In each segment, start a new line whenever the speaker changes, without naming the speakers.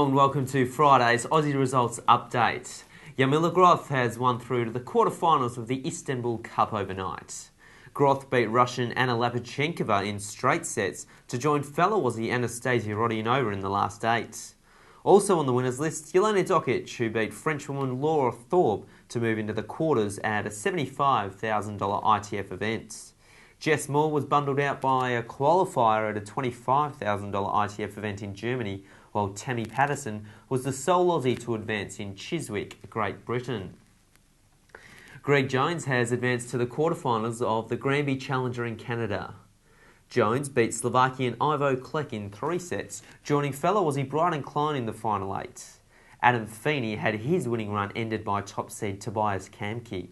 Hello and welcome to Friday's Aussie Results Update. Jarmila Groth has won through to the quarterfinals of the Istanbul Cup overnight. Groth beat Russian Anna Lapichenkova in straight sets to join fellow Aussie Anastasia Rodionova in the last 8. Also on the winners list, Jelena Dokic, who beat Frenchwoman Laura Thorpe to move into the quarters at a $75,000 ITF event. Jess Moore was bundled out by a qualifier at a $25,000 ITF event in Germany, while Tammy Patterson was the sole Aussie to advance in Chiswick, Great Britain. Greg Jones has advanced to the quarterfinals of the Granby Challenger in Canada. Jones beat Slovakian Ivo Klek in 3 sets, joining fellow Aussie Bryden Klein in the final 8. Adam Feeney had his winning run ended by top seed Tobias Kamke.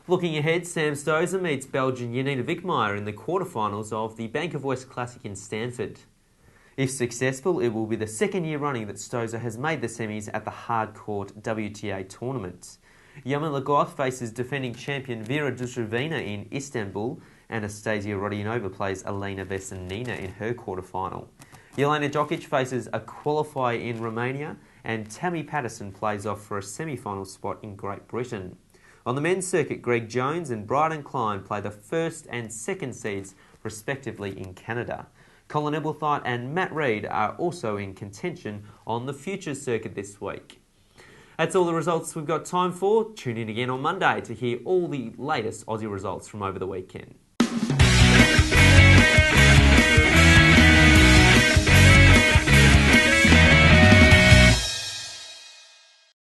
Looking ahead, Sam Stosur meets Belgian Janina Wickmeyer in the quarterfinals of the Bank of West Classic in Stanford. If successful, it will be the second year running that Stosur has made the semis at the hard-court WTA tournament. Jarmila Groth faces defending champion Vera Dushavina in Istanbul. Anastasia Rodionova plays Elena Vesnina in her quarterfinal. Jelena Dokic faces a qualifier in Romania, and Tammy Patterson plays off for a semi-final spot in Great Britain. On the men's circuit, Greg Jones and Bryden Klein play the first and second seeds, respectively, in Canada. Colin Eblethite and Matt Reid are also in contention on the Futures circuit this week. That's all the results we've got time for. Tune in again on Monday to hear all the latest Aussie results from over the weekend.